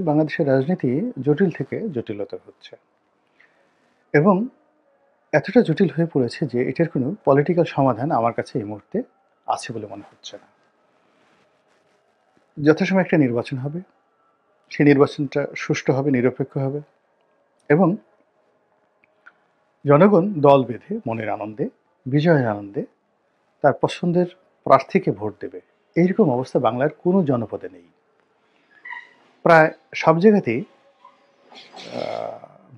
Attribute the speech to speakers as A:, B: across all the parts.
A: বাংলাদেশের রাজনীতি জটিল থেকে জটিলতর হচ্ছে এবং এতটা জটিল হয়ে পড়েছে যে এটার কোনো পলিটিক্যাল সমাধান আমার কাছে এই মুহূর্তে আছে বলে মনে হচ্ছে না। যথাসময়ে একটা নির্বাচন হবে, সেই নির্বাচনটা সুষ্ঠু হবে, নিরপেক্ষ হবে এবং জনগণ দল বেঁধে মনের আনন্দে, বিজয়ের আনন্দে তার পছন্দের প্রার্থীকে ভোট দেবে। এইরকম অবস্থা বাংলার কোনো জনপদে নেই। প্রায় সব জায়গাতেই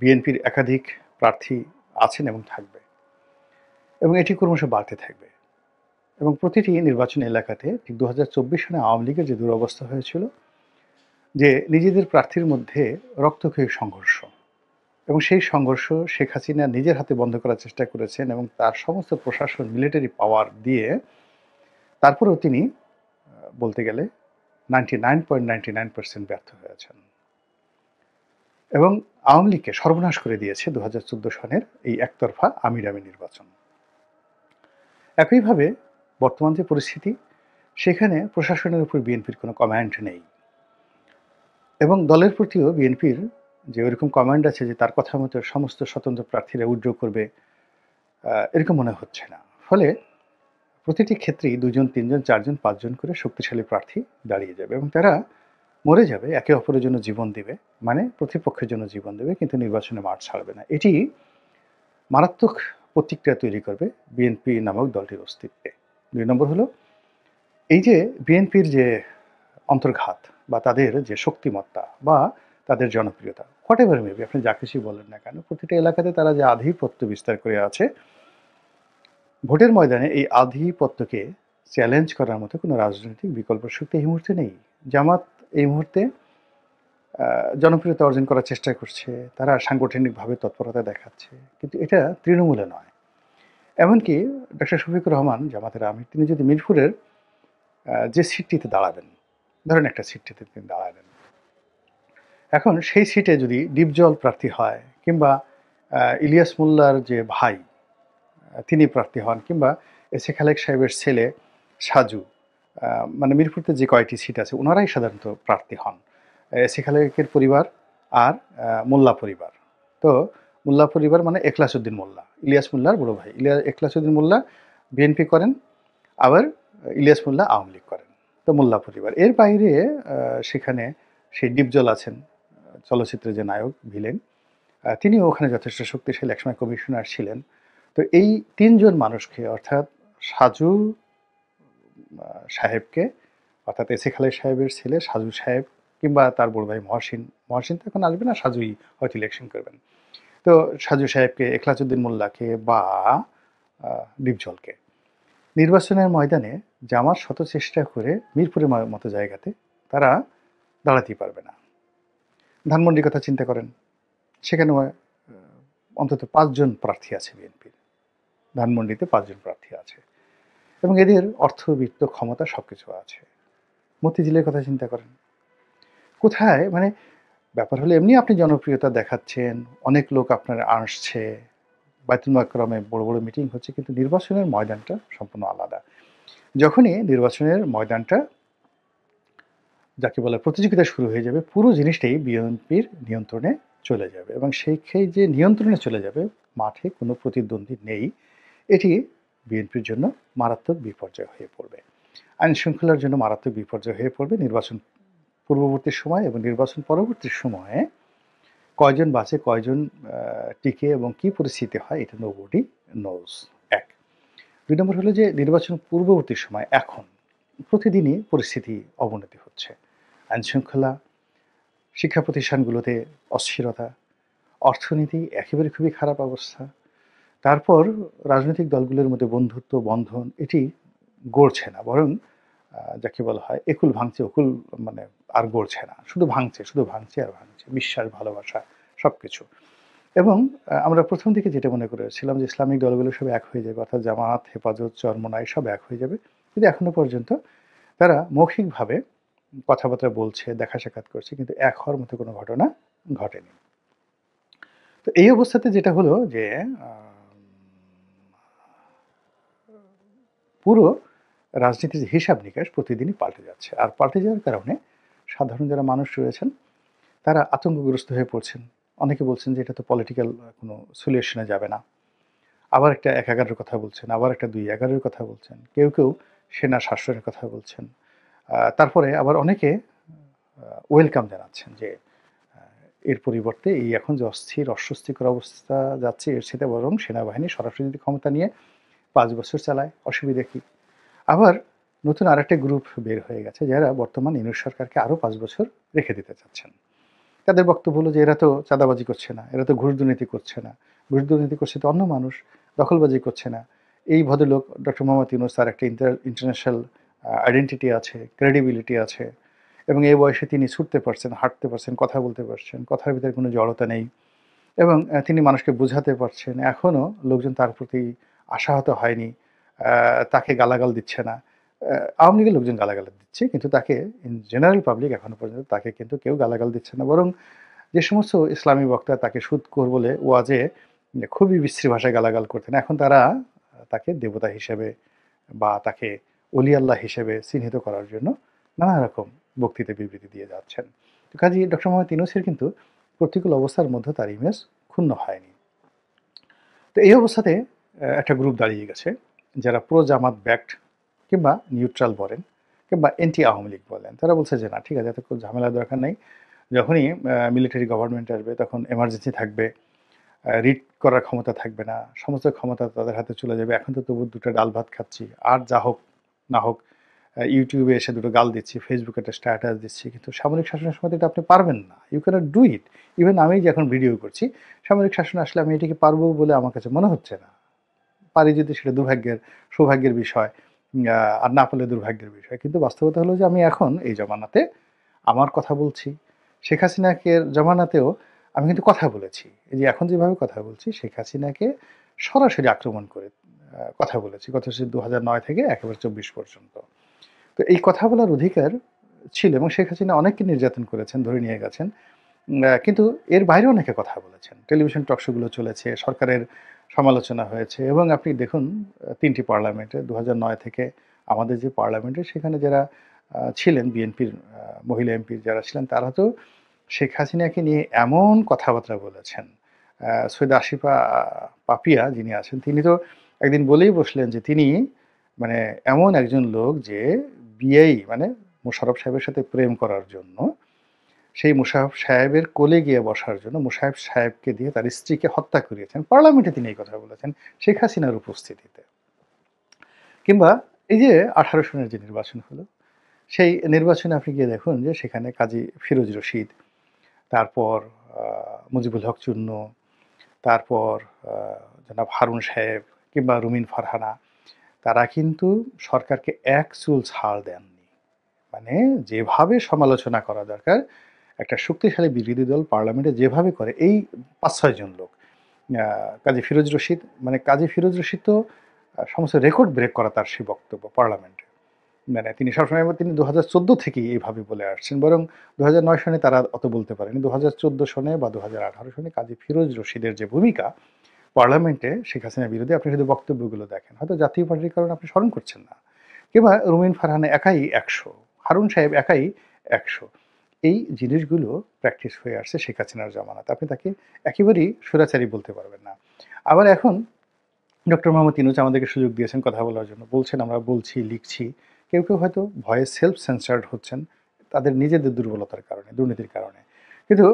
A: বিএনপির একাধিক প্রার্থী আছেন এবং থাকবে এবং এটি ক্রমশ বাড়তে থাকবে এবং প্রতিটি নির্বাচনী এলাকাতে ঠিক ২০২৪ সালে আওয়ামী লীগের যে দুরবস্থা হয়েছিল, যে নিজেদের প্রার্থীর মধ্যে রক্তক্ষয়ী সংঘর্ষ এবং সেই সংঘর্ষ শেখ হাসিনা নিজের হাতে বন্ধ করার চেষ্টা করেছেন এবং তার সমস্ত প্রশাসন মিলিটারি পাওয়ার দিয়ে তারপরেও তিনি বলতে গেলে 99.99% ব্যর্থ হয়েছেন এবং আওয়ামী লীগকে সর্বনাশ করে দিয়েছে ২০১৪ সনের এই একতরফা আমিরামি নির্বাচন। একইভাবে বর্তমান যে পরিস্থিতি, সেখানে প্রশাসনের উপর বিএনপির কোনো কমান্ড নেই এবং দলের প্রতিও বিএনপির যে ওইরকম কমান্ড আছে যে তার কথা মতো সমস্ত স্বতন্ত্র প্রার্থীরা উইথড্র করবে, এরকম মনে হচ্ছে না। ফলে প্রতিটি ক্ষেত্রেই ২ জন ৩ জন ৪ জন ৫ জন করে শক্তিশালী প্রার্থী দাঁড়িয়ে যাবে এবং তারা মরে যাবে, একে অপরের জন্য জীবন দিবে, মানে প্রতিপক্ষের জন্য জীবন দেবে, কিন্তু নির্বাচনে মাঠ ছাড়বে না। এটি মারাত্মক প্রতিক্রিয়া তৈরি করবে বিএনপি নামক দলটির অস্তিত্বে। ২ নম্বর হলো এই যে বিএনপির যে অন্তর্ঘাত বা তাদের যে শক্তিমত্তা বা তাদের জনপ্রিয়তা, হোয়াট এভার মেবি, আপনি যা কিছুই বলেন না কেন, প্রতিটা এলাকাতে তারা যে আধিপত্য বিস্তার করে আছে, ভোটের ময়দানে এই আধিপত্যকে চ্যালেঞ্জ করার মতো কোনো রাজনৈতিক বিকল্প শক্তি এই মুহূর্তে নেই। জামাত এই মুহূর্তে জনপ্রিয়তা অর্জন করার চেষ্টা করছে, তারা সাংগঠনিকভাবে তৎপরতা দেখাচ্ছে, কিন্তু এটা তৃণমূলে নয়। এমনকি ডক্টর শফিকুর রহমান, জামাতের আমির, তিনি যদি মিরপুরের যে সিটটিতে দাঁড়াবেন, ধরেন একটা সিটটিতে তিনি দাঁড়ালেন, এখন সেই সিটে যদি ডিপজল প্রার্থী হয় কিংবা ইলিয়াস মোল্লার যে ভাই তিনি প্রার্থী হন কিংবা এস এ খালেক সাহেবের ছেলে সাজু, মানে মিরপুরতে যে কয়টি সিট আছে ওনারাই সাধারণত প্রার্থী হন, এস এ খালেকের পরিবার আর মোল্লা পরিবার। তো মোল্লা পরিবার মানে এখলাসউদ্দিন মোল্লা, ইলিয়াস মোল্লার বড় ভাই। এখলাসউদ্দিন মোল্লা বিএনপি করেন, আবার ইলিয়াস মোল্লা আওয়ামী লীগ করেন। তো মোল্লা পরিবার। এর বাইরে সেখানে সেই ডিপজল আছেন, চলচ্চিত্রের যে নায়ক ভিলেন, তিনিও ওখানে যথেষ্ট শক্তিশালী, একসময় কমিশনার ছিলেন। তো এই ৩ জন মানুষকে, অর্থাৎ সাজু সাহেবকে, অর্থাৎ এস এ খালেক সাহেবের ছেলে সাজু সাহেব কিংবা তার বড় ভাই মহসিন, মহসিন তো এখন আসবে না, সাজুই হয়তো ইলেকশন করবেন। তো সাজু সাহেবকে, এখলাসউদ্দিন মোল্লাকে বা ডিপজলকে নির্বাচনের ময়দানে জামাত শত চেষ্টা করে মিরপুরের মতো জায়গাতে তারা দাঁড়াতেই পারবে না। ধানমন্ডির কথা চিন্তা করেন, সেখানে অন্তত ৫ জন প্রার্থী আছে বিএনপির, ধানমন্ডিতে ৫ জন প্রার্থী আছে এবং এদের অর্থবিত্ত ক্ষমতা সবকিছু আছে। মতিঝিলের কথা চিন্তা করেন, কোথায়, মানে ব্যাপার হলো এমনি আপনি জনপ্রিয়তা দেখাচ্ছেন, অনেক লোক আপনার আসছে, বায়তুল মোকাররমে বড় বড় মিটিং হচ্ছে, কিন্তু নির্বাচনের ময়দানটা সম্পূর্ণ আলাদা। যখনই নির্বাচনের ময়দানটা, যাকে বলে প্রতিযোগিতা শুরু হয়ে যাবে, পুরো জিনিসটাই বিএনপির নিয়ন্ত্রণে চলে যাবে এবং সেই যে নিয়ন্ত্রণে চলে যাবে, মাঠে কোনো প্রতিদ্বন্দ্বী নেই, এটি বিএনপির জন্য মারাত্মক বিপর্যয় হয়ে পড়বে, আইন শৃঙ্খলার জন্য মারাত্মক বিপর্যয় হয়ে পড়বে। নির্বাচন পূর্ববর্তী সময় এবং নির্বাচন পরবর্তী সময়ে কয়জন বাঁচে, কয়জন টিকে এবং কী পরিস্থিতি হয়, এটা নোবডি নোজ। ১। ২ নম্বর হলো যে নির্বাচন পূর্ববর্তী সময় এখন প্রতিদিনই পরিস্থিতি অবনতি হচ্ছে। আইনশৃঙ্খলা, শিক্ষা প্রতিষ্ঠানগুলোতে অস্থিরতা, অর্থনীতি একেবারে খুবই খারাপ অবস্থা। তারপর রাজনৈতিক দলগুলোর মধ্যে বন্ধুত্ব বন্ধন এটি গড়ছে না, বরং যাকে বলা হয় একুল ভাঙছে অকুল, মানে আর গড়ছে না, শুধু ভাঙছে, শুধু ভাঙছে আর ভাঙছে, বিশ্বাস, ভালোবাসা সবকিছু। এবং আমরা প্রথম দিকে যেটা মনে করেছিলাম যে ইসলামিক দলগুলো সব এক হয়ে যাবে, অর্থাৎ জামাত, হেফাজত, চরমোনাই সব এক হয়ে যাবে, কিন্তু এখনো পর্যন্ত তারা মৌখিকভাবে কথাবার্তা বলছে, দেখা সাক্ষাৎ করছে, কিন্তু এক হওয়ার মতো কোনো ঘটনা ঘটেনি। তো এই অবস্থাতে যেটা হলো যে পুরো রাজনীতির হিসাব নিকাশ প্রতিদিনই পাল্টে যাচ্ছে, আর পাল্টে যাওয়ার কারণে সাধারণ যারা মানুষ রয়েছেন তারা আতঙ্কগ্রস্ত হয়ে পড়ছেন। অনেকে বলছেন যে এটা তো পলিটিক্যাল কোনো সলিউশনে যাবে না। আবার একটা ১/১১ এর কথা বলছেন, আবার একটা ২/১১ এর কথা বলছেন। কেউ সেনা শাসনের কথা বলছেন। তারপরে আবার অনেকে ওয়েলকাম জানাচ্ছেন যে আ এর পরিবর্তে এই এখন যে অস্বস্তিকর অবস্থা যাচ্ছে এর চাইতে বরং সেনাবাহিনী সরাসরি যদি ক্ষমতা নিয়ে ৫ বছর চালায়, অসুবিধা কি? আবার নতুন আরেকটা গ্রুপ বের হয়ে গেছে যারা বর্তমান ইউনূস সরকারকে আরো ৫ বছর রেখে দিতে চাচ্ছেন। তাদের বক্তব্য হলো যে এরা তো চাঁদাবাজি করছে না, এরা তো ঘুষ দুর্নীতি করছে না। ঘুষ দুর্নীতি করছে তো অন্য মানুষ, দখলবাজি করছে না। এই ভদ্রলোক ডক্টর মোহাম্মদ ইউনূস তার একটা ইন্টারন্যাশনাল আইডেন্টিটি আছে, ক্রেডিবিলিটি আছে এবং এই বয়সে তিনি ছুটতে পারছেন, হাঁটতে পারছেন, কথা বলতে পারছেন। কথার ভিতরে কোনো জড়তা নেই এবং তিনি মানুষকে বোঝাতে পারছেন। এখনো লোকজন তার প্রতি আশাহত হয়নি। তাকে গালাগাল দিচ্ছে না। আওয়ামী লীগের লোকজন গালাগাল দিচ্ছে কিন্তু তাকে জেনারেল পাবলিক এখনো পর্যন্ত তাকে কিন্তু কেউ গালাগাল দিচ্ছে না। বরং যে সমস্ত ইসলামী বক্তা তাকে সুদখোর বলে ওয়াজে খুবই বিশ্রী ভাষায় গালাগাল করতেন, এখন তারা তাকে দেবতা হিসেবে বা তাকে অলি আল্লাহ হিসেবে চিহ্নিত করার জন্য নানা রকম বক্তৃতা বিবৃতি দিয়ে যাচ্ছেন। তো কাজী ডক্টর মোহাম্মদ ইউনূসের কিন্তু প্রতিকূল অবস্থার মধ্যে তার ইমেজ ক্ষুণ্ণ হয়নি। তো এই অবস্থাতে একটা গ্রুপ দাঁড়িয়ে গেছে যারা প্রো জামাত ব্যাকড কিংবা নিউট্রাল বলেন কিংবা এন্টি আওয়ামী লীগ বলেন। তারা বলছে যে না ঠিক আছে, এত কোনো ঝামেলার দরকার নেই। যখনই মিলিটারি গভর্নমেন্ট আসবে তখন এমার্জেন্সি থাকবে, রিট করার ক্ষমতা থাকবে না, সমস্ত ক্ষমতা তাদের হাতে চলে যাবে। এখন তো তবু দুটো ডাল ভাত খাচ্ছি, আর যা হোক না হোক ইউটিউবে এসে দুটো গাল দিচ্ছি, ফেসবুকে একটা স্ট্যাটাস দিচ্ছি, কিন্তু সামরিক শাসনের সময় তো এটা আপনি পারবেন না। You can't do it. Even আমি যে এখন ভিডিও করছি, সামরিক শাসন আসলে আমি এটাকে পারবো বলে আমার কাছে মনে হচ্ছে না। পারি যদি সেটা দুর্ভাগ্যের সৌভাগ্যের বিষয়, আর না পারলে দুর্ভাগ্যের বিষয়। কিন্তু বাস্তবতা হলো যে আমি এখন এই জমানাতে আমার কথা বলছি। শেখ হাসিনাকে জমানাতেও আমি কিন্তু কথা বলেছি। এই যে এখন যেভাবে কথা বলছি, শেখ হাসিনাকে সরাসরি আক্রমণ করে কথা বলেছি। গত সে ২০০৯ থেকে একেবারে ২৪ পর্যন্ত। তো এই কথা বলার অধিকার ছিল এবং শেখ হাসিনা অনেককে নির্যাতন করেছেন, ধরে নিয়ে গেছেন। কিন্তু এর বাইরেও অনেকে কথা বলেছেন। টেলিভিশন টক শো গুলো চলেছে, সরকারের সমালোচনা হয়েছে এবং আপনি দেখুন ৩ টি পার্লামেন্টে ২০০৯ থেকে আমাদের যে পার্লামেন্টে সেখানে যারা ছিলেন বিএনপির মহিলা এমপি যারা ছিলেন তারা তো শেখ হাসিনাকে নিয়ে এমন কথাবার্তা বলেছেন। সৈয়দা আসিফা পাপিয়া যিনি আছেন তিনি তো একদিন বলেই বসলেন যে তিনি মানে এমন একজন লোক যে বিয়েই মানে মোশাররফ সাহেবের সাথে প্রেম করার জন্য সেই মোশাররফ সাহেবের কোলে গিয়ে বসার জন্য মোশাররফ সাহেবকে দিয়ে তার স্ত্রীকে হত্যা করিয়েছেন। পার্লামেন্টে তিনি এই কথা বলেছেন শেখ হাসিনার উপস্থিতিতে। কিংবা এই যে ১৮ সনের যে নির্বাচন হলো, সেই নির্বাচনে আপনি গিয়ে দেখুন যে সেখানে কাজী ফিরোজ রশিদ, তারপর আ মুজিবুল হক চূন্য, তারপর আ জনাব হারুন সাহেব কিংবা রুমিন ফারহানা তারা কিন্তু সরকারকে এক চুল ছাড় দেননি। মানে যেভাবে সমালোচনা করা দরকার, একটা শক্তিশালী বিরোধী দল পার্লামেন্টে যেভাবে করে এই ৫-৬ জন লোক, আ কাজী ফিরোজ রশিদ মানে কাজী ফিরোজ রশিদ তো সমস্ত রেকর্ড ব্রেক করা তার সেই বক্তব্য পার্লামেন্টে। মানে তিনি সবসময় তিনি ২০১৪ থেকেই এইভাবে বলে আসছেন। বরং ২০০৯ সনে তারা অত বলতে পারেনি। ২০১৪ সনে বা ২০১৮ সনে কাজী ফিরোজ রশিদের যে ভূমিকা পার্লামেন্টে শেখ হাসিনা বিরোধী আপনি শুধু বক্তব্যগুলো দেখেন। হয়তো জাতীয় পার্টির কারণে আপনি স্মরণ করছেন না। কিংবা রুমিন ফারহানা একাই ১০০, হারুন সাহেব একাই ১০০। এই জিনিসগুলো প্র্যাকটিস হয়ে আসছে শেখ হাসিনার জামানাতে। আপনি তাকে একেবারেই স্বৈরাচারী বলতে পারবেন না। আবার এখন ডক্টর মোহাম্মদ ইউনূস আমাদেরকে সুযোগ দিয়েছেন কথা বলার জন্য। বলছেন আমরা বলছি, লিখছি। কেউ হয়তো ভয়ে সেলফ সেন্সার্ড হচ্ছেন তাদের নিজেদের দুর্বলতার কারণে, দুর্নীতির কারণে। কিন্তু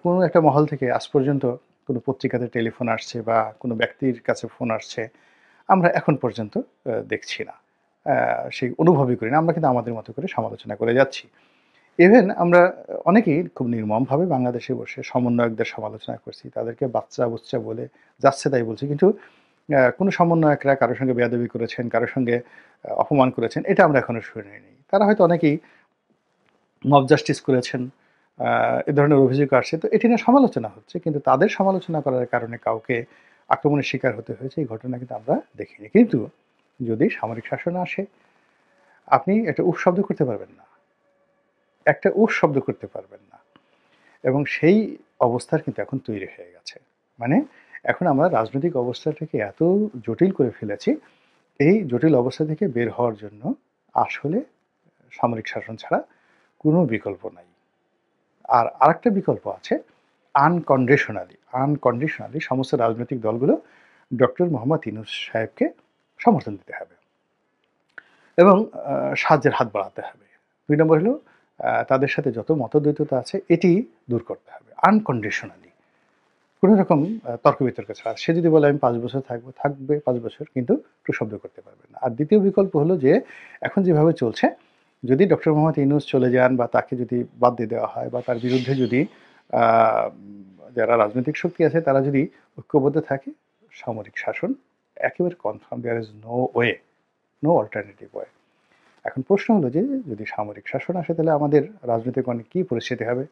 A: কোনো একটা মহল থেকে আজ পর্যন্ত কোনো পত্রিকাতে টেলিফোন আসছে বা কোনো ব্যক্তির কাছে ফোন আসছে, আমরা এখন পর্যন্ত দেখছি না। সেই অনুভবই করি না। আমরা কিন্তু আমাদের মতো করে সমালোচনা করে যাচ্ছি। ইভেন আমরা অনেকেই খুব নির্মমভাবে বাংলাদেশে বসে সমন্বয়কদের সমালোচনা করছি। তাদেরকে বাচ্চা-বুচ্চা বলে যাচ্ছে তাই বলছি। কিন্তু কোনো সমন্বয়করা কারো সঙ্গে বেয়াদবি করেছেন, কারো সঙ্গে অপমান করেছেন, এটা আমরা এখনো শুনিনি। তারা হয়তো অনেকেই মব জাস্টিস করেছেন। আ এ ধরনের অভিযোগ আসছে। তো এটি নিয়ে সমালোচনা হচ্ছে। কিন্তু তাদের সমালোচনা করার কারণে কাউকে আক্রমণের শিকার হতে হয়েছে এই ঘটনা কিন্তু আমরা দেখিনি। কিন্তু যদি সামরিক শাসন আসে, আপনি একটা উফ শব্দ করতে পারবেন না। একটা উফ শব্দ করতে পারবেন না। এবং সেই অবস্থার কিন্তু এখন তৈরি হয়ে গেছে। মানে এখন আমরা রাজনৈতিক অবস্থাটাকে এত জটিল করে ফেলেছি, এই জটিল অবস্থা থেকে বের হওয়ার জন্য আসলে সামরিক শাসন ছাড়া কোনো বিকল্প নাই। আর আরেকটা বিকল্প আছে, আনকন্ডিশনালি সমস্ত রাজনৈতিক দলগুলো ডক্টর মোহাম্মদ ইউনূস সাহেবকে সমর্থন দিতে হবে এবং সাহায্যের হাত বাড়াতে হবে। ২ নম্বর হলো তাদের সাথে যত মতদ্বৈততা আছে এটি দূর করতে হবে আনকন্ডিশনালি। কোনো রকম তর্ক-বিতর্ক ছাড়া। সে যদি বলে আমি ৫ বছর থাকবো, থাকবে 5 বছর, কিন্তু টু শব্দ করতে পারবে না। আর দ্বিতীয় বিকল্প হলো যে এখন যেভাবে চলছে, যদি ডক্টর মোহাম্মদ ইউনূস চলে যান বা তাকে যদি বাদ দিয়ে দেওয়া হয় বা তার বিরুদ্ধে যদি আ যারা রাজনৈতিক শক্তি আছে তারা যদি ঐক্যবদ্ধ থাকে, সামরিক শাসন একেবারে confirm, there is no way, no alternative way. এখন প্রশ্ন হলো যে যদি সামরিক শাসন আসে তাহলে আমাদের রাজনৈতিক অনেক কী পরিস্থিতি হবে?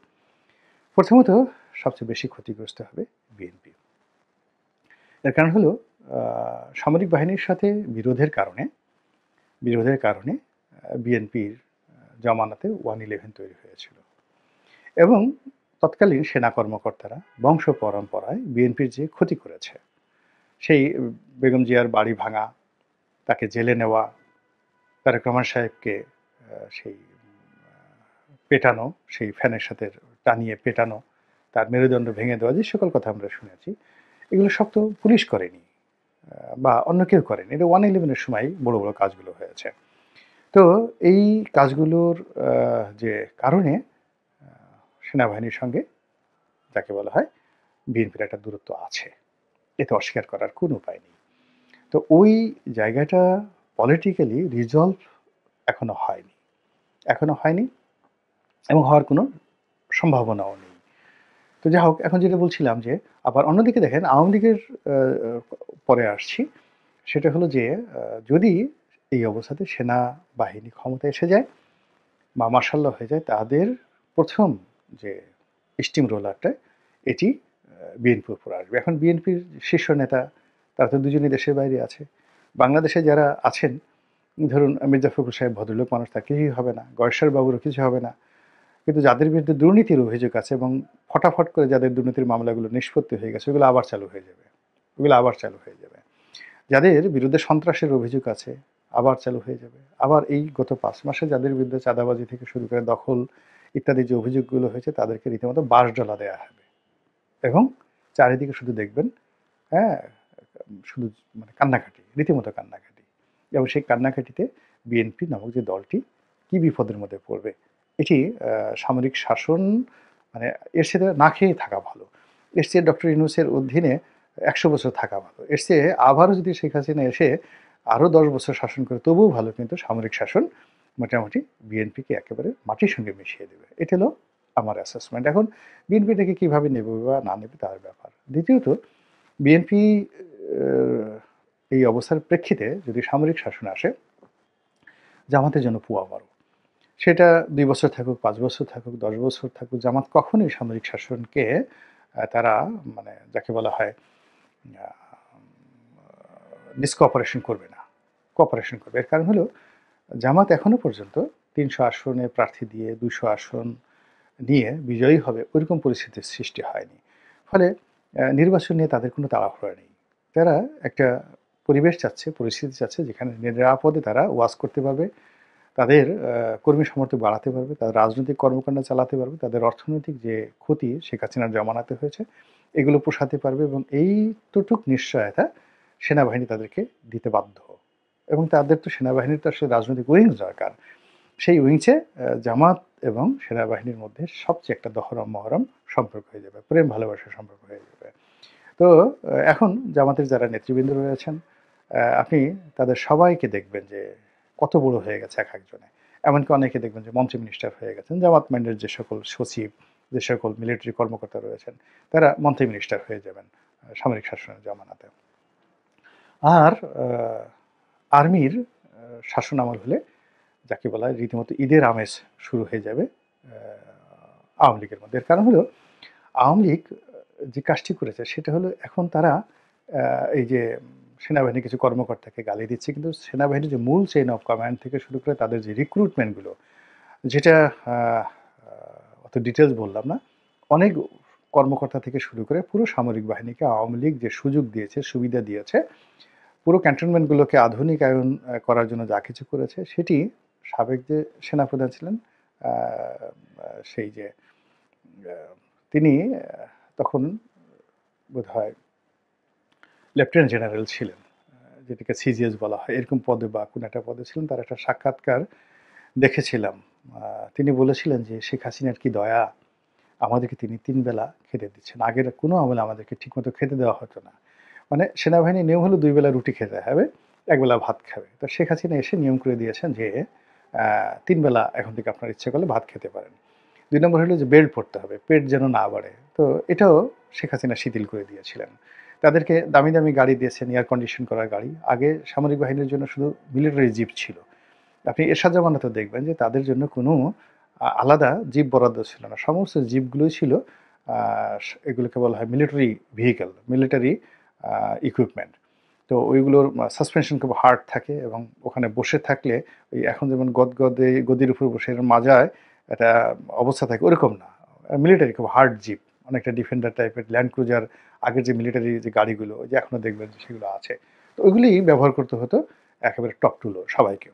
A: প্রথমত সবচেয়ে বেশি ক্ষতিগ্রস্ত হবে বিএনপি। এর কারণ হলো আ সামরিক বাহিনীর সাথে বিরোধের কারণে বিএনপির জমানাতে 111 তৈরি হয়েছিল এবং তৎকালীন সেনা কর্মকর্তারা বংশ পরম্পরায় বিএনপির যে ক্ষতি করেছে, সেই বেগম জিয়ার বাড়ি ভাঙা, তাকে জেলে নেওয়া, তারেক রহমান সাহেবকে সেই পেটানো, সেই ফ্যানের সাথে টানিয়ে পেটানো, তার মেরুদণ্ড ভেঙে দেওয়া, যে সকল কথা আমরা শুনেছি, এগুলো সব তো পুলিশ করেনি বা অন্য কেউ করেনি। এটা 111 এর সময় বড় বড় কাজগুলো হয়েছে। তো এই কাজগুলোর যে কারণে সেনাবাহিনীর সঙ্গে যাকে বলা হয় বিএনপির একটা দূরত্ব আছে। এতে অস্বীকার করার কোনো উপায় নেই। তো ওই জায়গাটা পলিটিক্যালি রিজলভ এখনো হয়নি এবং হওয়ার কোনো সম্ভাবনাও নেই। তো যা হোক, এখন যেটা বলছিলাম যে আবার অন্যদিকে দেখেন আওয়ামী লীগের পরে আসছি। সেটা হলো যে যদি এই অবস্থাতে সেনাবাহিনী ক্ষমতায় এসে যায় বা মার্শাল্লাহ হয়ে যায়, তাদের প্রথম যে স্টিম রোলারটা এটি বিএনপির উপর আসবে। এখন বিএনপির শীর্ষ নেতা তারা তো দুজনেই দেশের বাইরে আছে। বাংলাদেশে যারা আছেন, ধরুন মির্জা ফখরুল সাহেব ভদ্রলোক মানুষ, তার কিছুই হবে না, গয়েশ্বর বাবুরও কিছু হবে না, কিন্তু যাদের বিরুদ্ধে দুর্নীতির অভিযোগ আছে এবং ফটাফট করে যাদের দুর্নীতির মামলাগুলো নিষ্পত্তি হয়ে গেছে, ওগুলো আবার চালু হয়ে যাবে। যাদের বিরুদ্ধে সন্ত্রাসের অভিযোগ আছে আবার চালু হয়ে যাবে। আবার এই গত ৫ মাসে যাদের বিরুদ্ধে চাঁদাবাজি থেকে শুরু করে দখল ইত্যাদি যে অভিযোগগুলো হয়েছে তাদেরকে রীতিমতো বাঁশডলা দেয়া হবে এবং চারিদিকে শুধু দেখবেন, হ্যাঁ, শুধু মানে কান্নাকাটি, রীতিমতো কান্নাকাটি, এবং সেই কান্নাকাটিতে বিএনপি নামক যে দলটি কি বিপদের মধ্যে পড়বে, এটি সামরিক শাসন মানে এর সাথে না খেয়ে থাকা ভালো। এর চেয়ে ডক্টর ইউনূসের অধীনে ১০০ বছর থাকা ভালো। এর চেয়ে আবারও যদি শেখ হাসিনা এসে আরও ১০ বছর শাসন করে তবুও ভালো, কিন্তু সামরিক শাসন মোটামুটি বিএনপিকে একেবারে মাটির সঙ্গে মিশিয়ে দেবে। এটা হলো আমার অ্যাসেসমেন্ট। এখন বিএনপি এটাকে কীভাবে নেবে বা না নেবে তার ব্যাপার। দ্বিতীয়ত বিএনপি এই অবস্থার প্রেক্ষিতে যদি সামরিক শাসন আসে, জামাতের জন্য পুয়া বড়। সেটা ২ বছর থাকুক, ৫ বছর থাকুক, ১০ বছর থাকুক, জামাত কখনোই সামরিক শাসনকে তারা মানে যাকে বলা হয় ডিসকঅপারেশন করবে না, কোঅপারেশন করবে। এর কারণ হলো জামাত এখনো পর্যন্ত ৩০০ আসনে প্রার্থী দিয়ে ২০০ আসন নিয়ে বিজয়ী হবে ওইরকম পরিস্থিতির সৃষ্টি হয়নি। ফলে নির্বাচন নিয়ে তাদের কোনো তাড়াহুড়ো নেই। তারা একটা পরিবেশ চাচ্ছে, পরিস্থিতি চাচ্ছে যেখানে নিরাপদে তারা ওয়াজ করতে পারবে, তাদের কর্মী সমর্থক বাড়াতে পারবে, তাদের রাজনৈতিক কর্মকাণ্ড চালাতে পারবে, তাদের অর্থনৈতিক যে ক্ষতি শেখ হাসিনার জমানাতে হয়েছে এগুলো পোষাতে পারবে এবং এইতটুক নিশ্চয়তা সেনাবাহিনী তাদেরকে দিতে বাধ্য। এবং তাদের তো সেনাবাহিনীর তো আসলে রাজনৈতিক উইংস দরকার। সেই উইংসে জামাত এবং সেনাবাহিনীর মধ্যে সবচেয়ে একটা দহরম-মহরম সম্পর্ক হয়ে যাবে, প্রেম ভালোবাসার সম্পর্ক হয়ে যাবে। তো এখন জামাতের যারা নেতৃবৃন্দ রয়েছেন, আপনি তাদের সবাইকে দেখবেন যে কত বড় হয়ে গেছে এক একজনে। এমনকি অনেকে দেখবেন যে মন্ত্রী মিনিস্টার হয়ে গেছেন। জামাত মাইন্ডের যে সকল সচিব, যে সকল মিলিটারি কর্মকর্তা রয়েছেন, তারা মন্ত্রী মিনিস্টার হয়ে যাবেন সামরিক শাসনের জমানাতে। আর আর্মির শাসন আমল হলে যাকে বলা হয় রীতিমতো ঈদের আমেজ শুরু হয়ে যাবে আওয়ামী লীগের মধ্যে। এর কারণ হলো আওয়ামী লীগ যে কাজটি করেছে সেটা হলো এখন তারা এই যে সেনাবাহিনীর কিছু কর্মকর্তাকে গালি দিচ্ছে, কিন্তু সেনাবাহিনীর যে মূল চেইন অফ কমান্ড থেকে শুরু করে তাদের যে রিক্রুটমেন্টগুলো, যেটা অত ডিটেলস বললাম না, অনেক কর্মকর্তা থেকে শুরু করে পুরো সামরিক বাহিনীকে আওয়ামী লীগ যে সুযোগ দিয়েছে, সুবিধা দিয়েছে, পুরো ক্যান্টনমেন্টগুলোকে আধুনিকায়ন করার জন্য যা কিছু করেছে সেটি সাবেক যে সেনাপ্রধান ছিলেন সেই যে তিনি তখন বোধহয় লেফটেন্যান্ট জেনারেল ছিলেন, যেটাকে সিজিএস বলা হয়, এরকম পদে বা কোনো একটা পদে ছিলেন। তার একটা সাক্ষাৎকার দেখেছিলাম। তিনি বলেছিলেন যে, "শেখ হাসিনার কি দয়া! আমাদেরকে তিনি ৩ বেলা খেতে দিচ্ছেন। আগের কোনো আমলে আমাদেরকে ঠিকমতো খেতে দেওয়া হতো না।" মানে সেনাবাহিনীর নিয়ম হলো ২ বেলা রুটি খেতে হবে, ১ বেলা ভাত খাবে। তো শেখ হাসিনা এসে নিয়ম করে দিয়েছেন যে, ৩ বেলা এখন থেকে আপনার ইচ্ছে করলে ভাত খেতে পারেন। ২ নম্বর হলো যে বেল্ট পড়তে হবে, পেট যেন না বাড়ে। তো এটাও শেখ হাসিনা শিথিল করে দিয়েছিলেন। তাদেরকে দামি, দামি গাড়ি দিয়েছেন, এয়ার কন্ডিশন করা গাড়ি। আগে সামরিক বাহিনীর জন্য শুধু মিলিটারি জিপ ছিল। আপনি এরশাদ জামানাতেও দেখবেন যে তাদের জন্য কোনো আলাদা জিপ বরাদ্দ ছিল না। সমস্ত জিপগুলোই ছিল আ এগুলোকে বলা হয় মিলিটারি ভেহিকল, মিলিটারি ইকুইপমেন্ট। তো ওইগুলোর সাসপেনশন খুব হার্ড থাকে এবং ওখানে বসে থাকলে ওই এখন যেমন গদগদে গদির উপর বসে এরম মাজায় একটা অবস্থা থাকে, ওরকম না। মিলিটারি খুব হার্ড জিপ, অনেকটা ডিফেন্ডার টাইপের, ল্যান্ড ক্রুজার, আগের যে মিলিটারি যে গাড়িগুলো ওই যে এখনো দেখবেন যে সেগুলো আছে। তো ওইগুলিই ব্যবহার করতে হতো একেবারে টপ টু লো সবাইকে।